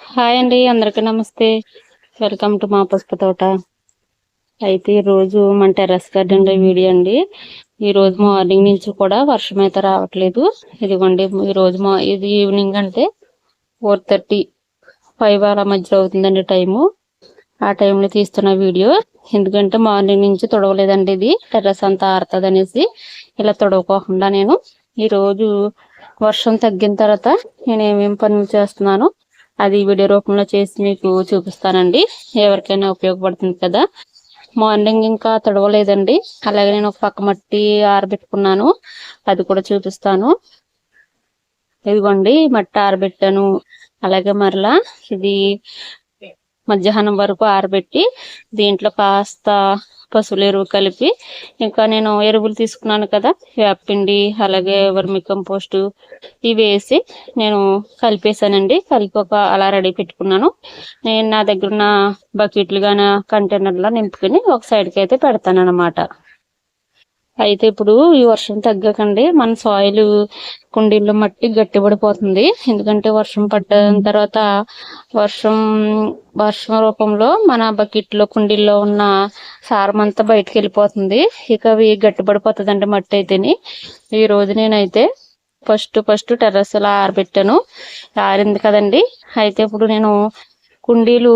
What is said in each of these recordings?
Hi అండి, అందరికీ నమస్తే. వెల్కమ్ టు మా పసుపు తోట. అయితే ఈరోజు మన టెర్రస్ గార్డెన్ లో వీడియో అండి. ఈ రోజు మార్నింగ్ నుంచి కూడా వర్షం అయితే రావట్లేదు. ఇదిగోండి, ఇది ఈవినింగ్ అంటే 4:30, 5 అలా మధ్యలో అవుతుందండి టైము. ఆ టైంలో తీస్తున్న వీడియో. ఎందుకంటే మార్నింగ్ నుంచి తొడవలేదండి, ఇది టెర్రస్ అంతా ఆరుతుంది అనేసి ఇలా తొడవకోకుండా నేను ఈరోజు వర్షం తగ్గిన తర్వాత నేను ఏమేమి పనులు చేస్తున్నాను అది వీడియో రూపంలో చేసి మీకు చూపిస్తానండి. ఎవరికైనా ఉపయోగపడుతుంది కదా. మార్నింగ్ ఇంకా తడవలేదండి. అలాగే నేను ఒక పక్క మట్టి ఆరబెట్టుకున్నాను, అది కూడా చూపిస్తాను. ఇదిగోండి, మట్టి ఆరబెట్టాను. అలాగే మరలా ఇది మధ్యాహ్నం వరకు ఆరబెట్టి దీంట్లో కాస్త పశువుల ఎరువు కలిపి, ఇంకా నేను ఎరువులు తీసుకున్నాను కదా, వేపపిండి అలాగే వర్మి కంపోస్టు ఇవి వేసి నేను కలిపేసానండి. కలిపి అలా రెడీ పెట్టుకున్నాను. నేను నా దగ్గర ఉన్న బకెట్లు కానీ కంటైనర్లో నింపుకొని ఒక సైడ్కి అయితే పెడతాను అనమాట. అయితే ఇప్పుడు ఈ వర్షం తగ్గకండి మన సాయిల్ కుండీల్లో మట్టి గట్టిపడిపోతుంది. ఎందుకంటే వర్షం పడ్డ తర్వాత వర్షం రూపంలో మన బకెట్లో కుండీల్లో ఉన్న సారం అంతా బయటకు వెళ్ళిపోతుంది. ఇక అవి గట్టిపడిపోతుందండి మట్టి అయితేని. ఈ రోజు నేనైతే ఫస్ట్ టెర్రస్ అలా ఆరబెట్టాను. ఆరింది కదండి. అయితే ఇప్పుడు నేను కుండీలు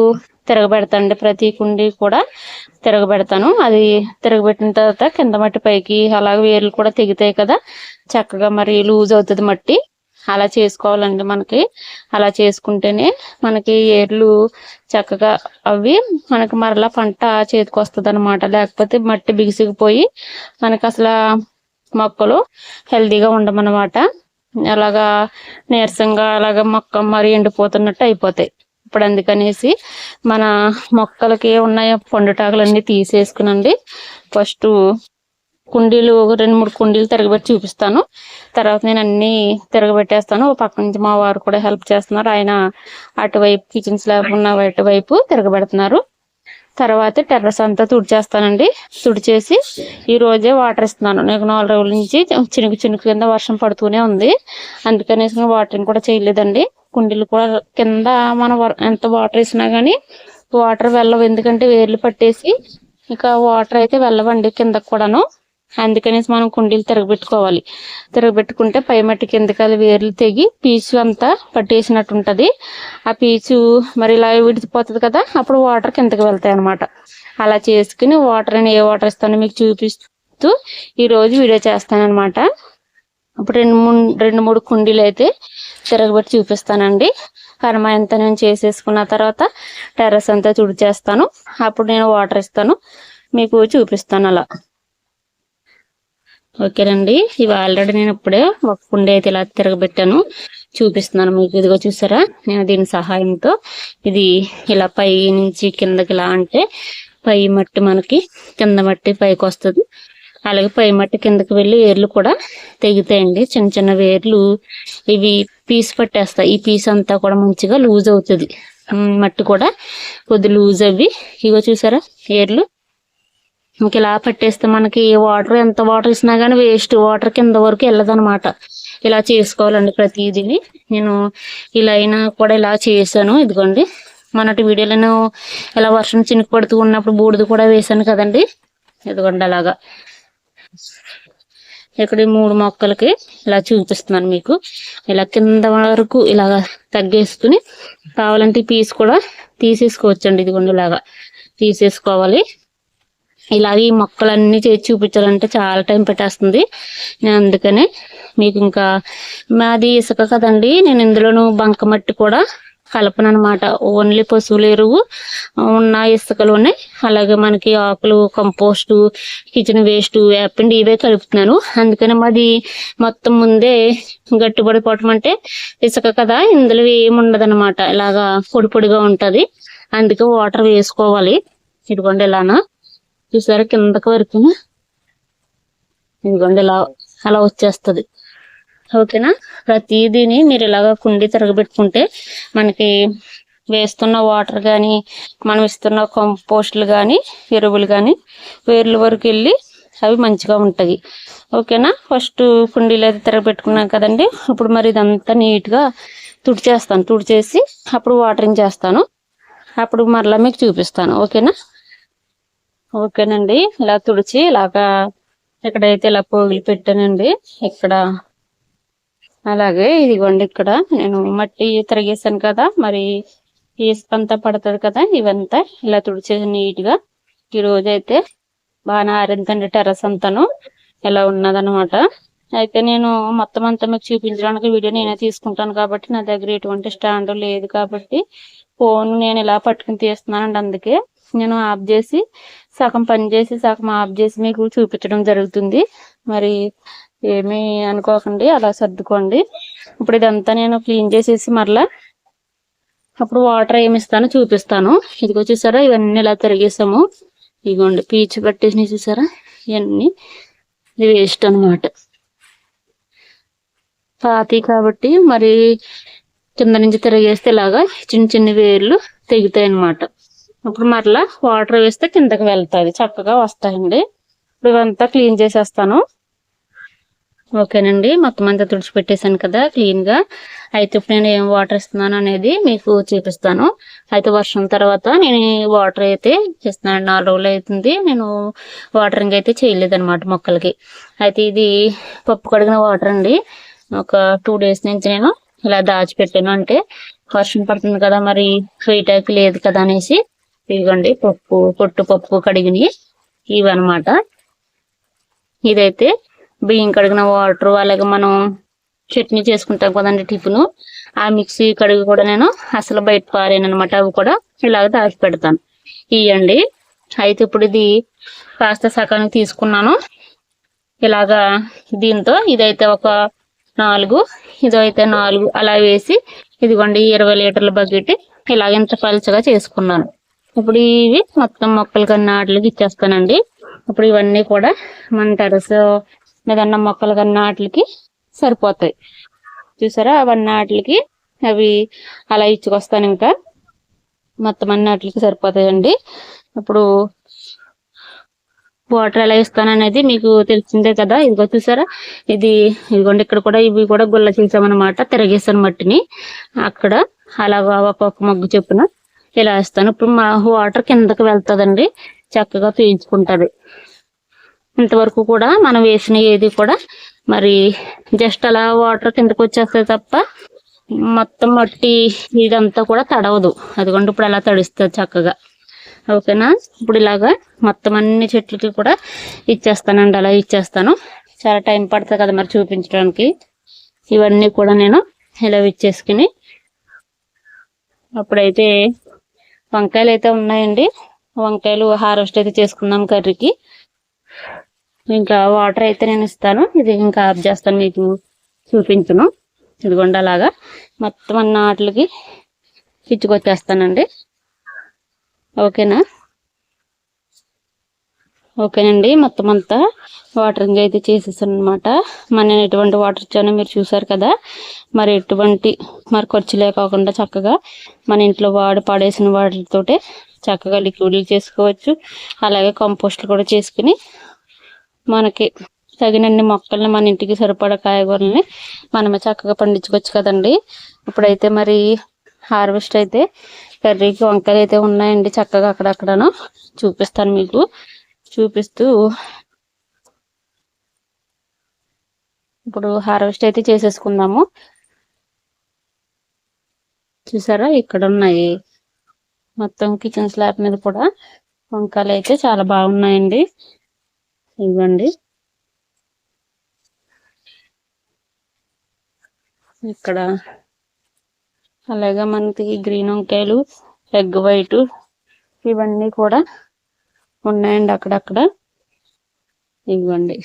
తిరగబెడతాండి. ప్రతి కుండీ కూడా తిరగబెడతాను. అది తిరగబెట్టిన తర్వాత కింద మట్టి పైకి, అలాగే వేర్లు కూడా తెగుతాయి కదా, చక్కగా మరి లూజ్ అవుతుంది మట్టి. అలా చేసుకోవాలండి మనకి. అలా చేసుకుంటేనే మనకి ఏర్లు చక్కగా అవి మనకి మరలా పంట చేతికి వస్తుంది అనమాట. లేకపోతే మట్టి బిగిసిగిపోయి మనకి అసలు మొక్కలు హెల్తీగా ఉండమన్నమాట. అలాగా నీరసంగా అలాగా మొక్క మరి ఎండిపోతున్నట్టు అయిపోతాయి. ఇప్పుడు అందుకనేసి మన మొక్కలకి ఉన్న పండుటాకులన్నీ తీసేసుకునండి. ఫస్ట్ కుండీలు 2-3 కుండీలు తిరగబెట్టి చూపిస్తాను. తర్వాత నేను అన్ని తిరగబెట్టేస్తాను. ఓ పక్క నుంచి మా వారు కూడా హెల్ప్ చేస్తున్నారు. ఆయన అటువైపు కిచెన్ స్లాబ్ ఉన్న అటువైపు తిరగబెడుతున్నారు. తర్వాత టెర్రస్ అంతా తుడిచేస్తానండి. తుడిచేసి ఈ రోజే వాటర్ ఇస్తున్నాను. నాకు 4 రోజుల నుంచి చినుకు కింద వర్షం పడుతూనే ఉంది. అందుకనేసి వాటరింగ్ కూడా చేయలేదండి. కుండీలు కూడా కింద మనం ఎంత వాటర్ వేసినా కానీ వాటర్ వెళ్ళవు. ఎందుకంటే వేర్లు పట్టేసి ఇక వాటర్ అయితే వెళ్ళవండి కిందకు కూడాను. అందుకనేసి మనం కుండీలు తిరగబెట్టుకోవాలి. తిరగబెట్టుకుంటే పై మట్టి కిందకి అది వేర్లు తెగి పీచు అంతా పట్టేసినట్టు ఉంటుంది. ఆ పీచు మరి ఇలా విడిచిపోతుంది కదా, అప్పుడు వాటర్ కిందకి వెళ్తాయి అనమాట. అలా చేసుకుని వాటర్ అని ఏ వాటర్ ఇస్తానో మీకు చూపిస్తూ ఈరోజు వీడియో చేస్తాను అనమాట. అప్పుడు 2-3 కుండీలు అయితే తిరగబెట్టి చూపిస్తానండి. కర్మ ఎంత నేను చేసేసుకున్న తర్వాత టెర్రస్ అంతా తుడిచేస్తాను. అప్పుడు నేను వాటర్ ఇస్తాను, మీకు చూపిస్తాను అలా. ఓకేనండి. ఇవి ఆల్రెడీ నేను ఇప్పుడే ఒక కుండీ అయితే ఇలా తిరగబెట్టాను, చూపిస్తున్నాను మీకు. ఇదిగో చూసారా, నేను దీని సహాయంతో ఇది ఇలా పై నుంచి కిందకి ఇలా అంటే పై మట్టి మనకి కింద మట్టి పైకి వస్తుంది. అలాగే పై మట్టి కిందకి వెళ్ళి వేర్లు కూడా తెగుతాయండి. చిన్న చిన్న వేర్లు ఇవి పీస్ పట్టేస్తాయి. ఈ పీస్ అంతా కూడా మంచిగా లూజ్ అవుతుంది. మట్టి కూడా కొద్ది లూజ్ అవి. ఇగో చూసారా వేర్లు ఇంక ఇలా పట్టేస్తే మనకి వాటర్ ఎంత వాటర్ ఇచ్చినా కానీ వేస్ట్, వాటర్ కింద వరకు వెళ్ళదనమాట. ఇలా చేసుకోవాలండి ప్రతిదీని. నేను ఇలా అయినా కూడా ఇలా చేశాను. ఇదిగోండి, మొన్నటి వీడియోలో ఇలా వర్షం చినుకు పడుతూ ఉన్నప్పుడు బూడిద కూడా వేసాను కదండి. ఇదిగోండి అలాగా. ఇక్కడ 3 మొక్కలకి ఇలా చూపిస్తున్నాను మీకు. ఇలా కింద వరకు ఇలాగా తగ్గేసుకుని కావాలంటే పీస్ కూడా తీసేసుకోవచ్చండి. ఇదిగోండి ఇలాగా తీసేసుకోవాలి. ఇలాగ ఈ మొక్కలన్నీ చేసి చూపించాలంటే చాలా టైం పెట్టేస్తుంది. నేను అందుకనే మీకు, ఇంకా మాది ఇసుక కదండి, నేను ఇందులోనూ బంకమట్టి కూడా కలపను అనమాట. ఓన్లీ పశువుల ఎరువు ఉన్న ఇసుకలోనే, అలాగే మనకి ఆకులు, కంపోస్టు, కిచెన్ వేస్ట్, వేపండి ఇవే కలుపుతున్నాను. అందుకని మాది మొత్తం ముందే గట్టిపడిపోవటం, అంటే ఇసుక కదా, ఇందులో ఏమి ఉండదు అనమాట. ఇలాగా పొడి పొడిగా ఉంటుంది. అందుకే వాటర్ వేసుకోవాలి. ఇదిగోండి ఇలానా, చూసారా కిందకి వరకు ఇదిగోండి ఇలా అలా వచ్చేస్తుంది. ఓకేనా. ప్రతిదీని మీరు ఇలాగ కుండీ తిరగబెట్టుకుంటే మనకి వేస్తున్న వాటర్ కానీ మనం ఇస్తున్న కంపోస్టులు కానీ ఎరువులు కానీ వేర్ల వరకు వెళ్ళి అవి మంచిగా ఉంటాయి. ఓకేనా. ఫస్ట్ కుండీలు అయితే తిరగబెట్టుకున్నాం కదండి. ఇప్పుడు మరి ఇదంతా నీట్గా తుడిచేసి అప్పుడు వాటరింగ్ చేస్తాను. అప్పుడు మరలా మీకు చూపిస్తాను. ఓకేనండి. ఇలా తుడిచి ఇలాగా ఇక్కడైతే ఇలా పోగులు పెట్టానండి. ఇక్కడ అలాగే ఇదిగోండి, ఇక్కడ నేను మట్టి తిరిగేసాను కదా, మరి ఇసుకంతా పడుతుంది కదా, ఇవంతా ఇలా తుడిచేసి నీట్ గా. ఈ రోజైతే బాగా ఆరిందండి టెర్రస్ అంతాను ఇలా ఉన్నదనమాట. అయితే నేను మొత్తం అంతా మీకు చూపించడానికి వీడియో నేనే తీసుకుంటాను కాబట్టి నా దగ్గర ఎటువంటి స్టాండ్ లేదు కాబట్టి ఫోన్ నేను ఇలా పట్టుకుని తీస్తున్నానండి. అందుకే నేను ఆఫ్ చేసి సగం పని చేసి సగం ఆఫ్ చేసి మీకు చూపించడం జరుగుతుంది. మరి ఏమీ అనుకోకండి, అలా సర్దుకోండి. ఇప్పుడు ఇదంతా నేను క్లీన్ చేసేసి మరలా అప్పుడు వాటర్ ఏమి ఇస్తానో చూపిస్తాను. ఇదిగో చూసారా, ఇవన్నీ ఇలా తిరిగేసాము. ఇదిగోండి పీచు పట్టేసి చూసారా, ఇవన్నీ ఇది వేస్ట్ అనమాట. పాతి కాబట్టి మరి కింద నుంచి తిరిగేస్తే ఇలాగా చిన్న చిన్న వేర్లు తెగుతాయి అన్నమాట. ఇప్పుడు మరలా వాటర్ వేస్తే కిందకి వెళ్తాయి, చక్కగా వస్తాయండి. ఇప్పుడు ఇవంతా క్లీన్ చేసేస్తాను. ఓకేనండి, మొత్తం అంతా తుడిచిపెట్టేసాను కదా క్లీన్ గా. అయితే ఇప్పుడు నేను ఏం వాటర్ ఇస్తున్నాను అనేది మీకు చూపిస్తాను. అయితే వర్షం తర్వాత నేను వాటర్ అయితే ఇస్తున్నాను. 4 రోజులు అవుతుంది నేను వాటరింగ్ అయితే చేయలేదు అనమాట మొక్కలకి. అయితే ఇది పప్పు కడిగిన వాటర్ అండి. ఒక 2 days నుంచి నేను ఇలా దాచిపెట్టాను. అంటే వర్షం పడుతుంది కదా, మరి వేయటానికి లేదు కదా అనేసి. ఇదిగోండి పప్పు కడిగినవి ఇవన్నమాట. ఇదైతే బియ్యం కడిగిన వాటర్, అలాగే మనం చట్నీ చేసుకుంటాం కదండి టిఫిన్, ఆ మిక్సీ కడిగి కూడా నేను అసలు బయట పారాను అనమాట. అవి కూడా ఇలాగ దాచి పెడతాను. ఇవ్వండి. అయితే ఇప్పుడు ఇది కాస్త సకానికి తీసుకున్నాను. ఇలాగా దీంతో ఇదైతే ఒక 4, ఇదైతే 4 అలా వేసి ఇదిగోండి 20 లీటర్ల బకెట్ ఇలాగ ఇంత పలుచగా చేసుకున్నాను. ఇప్పుడు ఇవి మొత్తం మొక్కల కన్నా వాటికి ఇచ్చేస్తానండి. ఇప్పుడు ఇవన్నీ కూడా మన టెర్రస్ మీద ఉన్న మొక్కల కన్నా వాటికి సరిపోతాయి. చూసారా, అవన్నీ వాటికి అవి అలా ఇచ్చుకొస్తాను. ఇంకా మొత్తం అన్ని వాటికి సరిపోతాయండి. ఇప్పుడు వాటర్ ఎలా ఇస్తాను అనేది మీకు తెలిసిందే కదా. ఇదిగో చూసారా, ఇదిగోండి ఇక్కడ కూడా ఇవి కూడా గుల్ల చేసామన్నమాట. తిరగేసాను మట్టిని అక్కడ. అలాగా ఒక్కొక్క మొగ్గు చొప్పున ఇలా ఇస్తాను. ఇప్పుడు మా వాటర్ కిందకి వెళ్తుందండి, చక్కగా పీల్చుకుంటది. ఇంతవరకు కూడా మనం వేసిన ఏది కూడా మరి జస్ట్ అలా వాటర్ కిందకి వచ్చేస్తుంది తప్ప మొత్తం మట్టి ఇదంతా కూడా తడవదు. అదిగోండి ఇప్పుడు అలా తడుస్తుంది చక్కగా. ఓకేనా, ఇప్పుడు ఇలాగా మొత్తం అన్ని చెట్లకి కూడా ఇచ్చేస్తానండి. అలా ఇచ్చేస్తాను. చాలా టైం పడుతుంది కదా మరి చూపించడానికి. ఇవన్నీ కూడా నేను ఇలా ఇచ్చేసుకుని అప్పుడైతే వంకాయలు అయితే ఉన్నాయండి. వంకాయలు హార్వెస్ట్ అయితే చేసుకుందాం కర్రీకి. ఇంకా వాటర్ అయితే నేను ఇస్తాను. ఇది ఇంకా ఆఫ్ చేస్తాను, మీకు చూపించను. ఇదిగోండి అలాగా మొత్తం అన్న వాటికి ఇచ్చుకొచ్చేస్తానండి. ఓకేనండి, మొత్తం అంతా వాటరింగ్ అయితే చేసేసాను అనమాట. నేను ఎటువంటి వాటర్ ఇచ్చానో మీరు చూసారు కదా. మరి ఎటువంటి ఖర్చు లేకోకుండా చక్కగా మన ఇంట్లో పడేసిన వాటితోటే చక్కగా లిక్విడ్లు చేసుకోవచ్చు. అలాగే కంపోస్ట్లు కూడా చేసుకుని మనకి తగినన్ని మొక్కల్ని మన ఇంటికి సరిపడా కాయగూరల్ని మనమే చక్కగా పండించుకోవచ్చు కదండి. ఇప్పుడైతే మరి హార్వెస్ట్ అయితే కర్రీకి వంకాయలు అయితే ఉన్నాయండి చక్కగా అక్కడక్కడను. చూపిస్తాను మీకు. చూపిస్తూ ఇప్పుడు హార్వెస్ట్ అయితే చేసేసుకుందాము. చూసారా, ఇక్కడ ఉన్నాయి మొత్తం కిచెన్ స్లాబ్ మీద కూడా వంకాయలు అయితే చాలా బాగున్నాయండి. ఇవ్వండి, ఇక్కడ అలాగే మనకి గ్రీన్ వంకాయలు, ఎగ్ వైట్ ఇవన్నీ కూడా ఉన్నాయండి అక్కడక్కడ. ఇవ్వండి,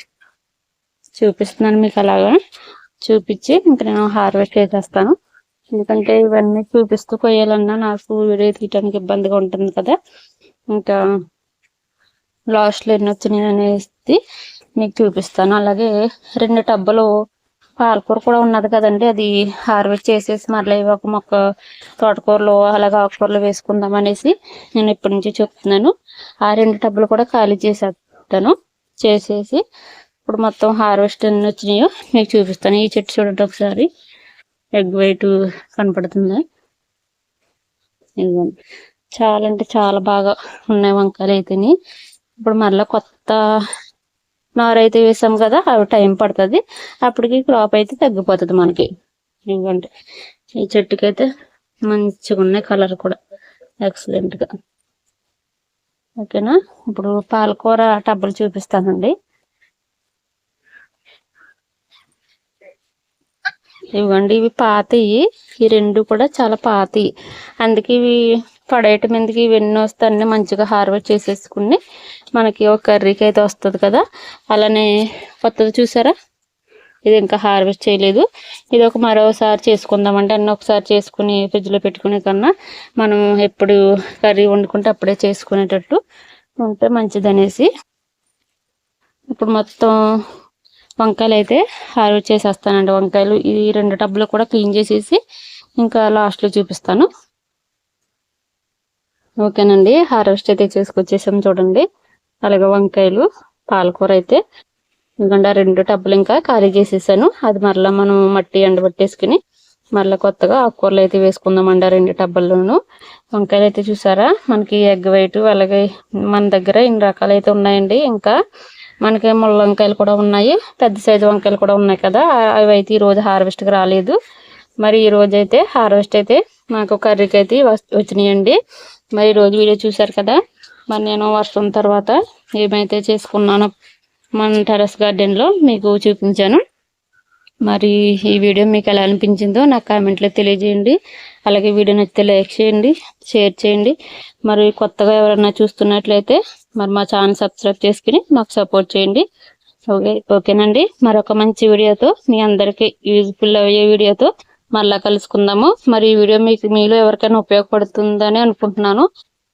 చూపిస్తున్నాను మీకు. అలాగా చూపించి ఇంకా నేను హార్వెస్ట్ చేసేస్తాను. ఎందుకంటే ఇవన్నీ చూపిస్తూ కొయ్యాలన్నా నాకు వీడియో తీయడానికి ఇబ్బందిగా ఉంటుంది కదా. ఇంకా లాస్ట్లో ఎన్ని వచ్చినాయి అనేసి మీకు చూపిస్తాను. అలాగే 2 టబ్బులు పాలకూర కూడా ఉన్నది కదండి, అది హార్వెస్ట్ చేసేసి మళ్ళీ ఒక మొక్క తోటకూరలో అలాగే ఆకుకూరలో వేసుకుందాం అనేసి నేను ఇప్పటి నుంచి చెప్తున్నాను. ఆ 2 టబ్బులు కూడా ఖాళీ చేసేస్తాను. చేసేసి ఇప్పుడు మొత్తం హార్వెస్ట్ ఎన్ని వచ్చినాయో మీకు చూపిస్తాను. ఈ చెట్టు చూడండి ఒకసారి, ఎగ్ వైట్ కనపడుతుంది. ఇదిగోండి, చాలా అంటే చాలా బాగా ఉన్నాయి వంకాయలు అయితేని. ఇప్పుడు మరలా కొత్త నారు అయితే వేసాం కదా, అవి టైం పడుతుంది. అప్పటికి క్రాప్ అయితే తగ్గిపోతుంది మనకి. ఇదిగోండి, ఈ చెట్టుకైతే మంచిగా ఉన్నాయి, కలర్ కూడా ఎక్సలెంట్ గా. ఓకేనా, ఇప్పుడు పాలకూర టబ్బులు చూపిస్తానండి. ఇవ్వండి, ఇవి పాతయి, ఈ రెండు కూడా చాలా పాతయి. అందుకే ఇవి పడేయటం ఎందుకు, ఇవన్నీ వస్తే అన్నీ మంచిగా హార్వెస్ట్ చేసేసుకుని మనకి ఒక కర్రీకి అయితే వస్తుంది కదా. అలానే కొత్తది చూసారా, ఇది ఇంకా హార్వెస్ట్ చేయలేదు. ఇది ఒక మరోసారి చేసుకుందామంటే అన్నీ ఒకసారి చేసుకుని ఫ్రిడ్జ్లో పెట్టుకునే కన్నా మనం ఎప్పుడు కర్రీ వండుకుంటే అప్పుడే చేసుకునేటట్టు ఉంటే మంచిదనేసి ఇప్పుడు మొత్తం వంకాయలు అయితే హార్వెస్ట్ చేసేస్తానండి. వంకాయలు ఈ 2 టబ్బులు కూడా క్లీన్ చేసేసి ఇంకా లాస్ట్లో చూపిస్తాను. ఓకేనండి, హార్వెస్ట్ అయితే చేసుకొచ్చేసాం చూడండి. అలాగే వంకాయలు, పాలకూర అయితే ఎందుకంటే 2 టబ్బులు ఇంకా ఖాళీ చేసేసాను. అది మరలా మనం మట్టి ఎండబెట్టేసుకుని మరలా కొత్తగా ఆకుకూరలు అయితే వేసుకుందామండి 2 టబ్బల్లోనూ. వంకాయలు అయితే చూసారా, మనకి ఎగ్ వైట్, అలాగే మన దగ్గర ఇన్ని రకాలు అయితే ఉన్నాయండి. ఇంకా మనకి ముళ్ళ వంకాయలు కూడా ఉన్నాయి, పెద్ద సైజు వంకాయలు కూడా ఉన్నాయి కదా. అవి అయితే ఈరోజు హార్వెస్ట్కి రాలేదు. మరి ఈ రోజు అయితే హార్వెస్ట్ అయితే నాకు కర్రీకి అయితే వచ్చినాయండి. మరి ఈరోజు వీడియో చూసారు కదా. మరి నేను వర్షం తర్వాత ఏమైతే చేసుకున్నానో మన టెర్రస్ గార్డెన్లో మీకు చూపించాను. మరి ఈ వీడియో మీకు ఎలా అనిపించిందో నాకు కామెంట్లో తెలియజేయండి. అలాగే వీడియో నచ్చితే లైక్ చేయండి, షేర్ చేయండి. మరి కొత్తగా ఎవరైనా చూస్తున్నట్లయితే మరి మా ఛానల్ సబ్స్క్రైబ్ చేసుకుని మాకు సపోర్ట్ చేయండి. ఓకేనండి, మరొక మంచి వీడియోతో మీ అందరికీ యూజ్ఫుల్ అయ్యే వీడియోతో మళ్ళా కలుసుకుందాము. మరి ఈ వీడియో మీలో ఎవరికైనా ఉపయోగపడుతుందని అనుకుంటున్నాను.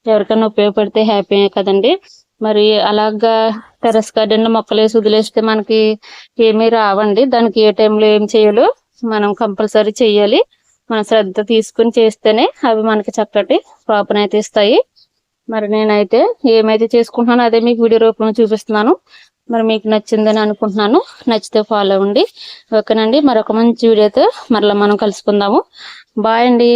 ఎవరికైనా ఉపయోగపడితే హ్యాపీ కదండి. మరి అలాగా టెర్రస్ గార్డెన్లో మొక్కలు వేసి వదిలేస్తే మనకి ఏమీ రావండి. దానికి ఏ టైంలో ఏం చేయాలో మనం కంపల్సరీ చెయ్యాలి. మన శ్రద్ధ తీసుకుని చేస్తేనే అవి మనకి చక్కటి క్రాప్నైతే ఇస్తాయి. మరి నేనైతే ఏమైతే చేసుకుంటున్నానో అదే మీకు వీడియో రూపంలో చూపిస్తున్నాను. మరి మీకు నచ్చిందని అనుకుంటున్నాను. నచ్చితే ఫాలో అవ్వండి. ఓకేనండి, మరొక మంచి వీడియోతో మరలా మనం కలుసుకుందాము. బాయ్ అండి.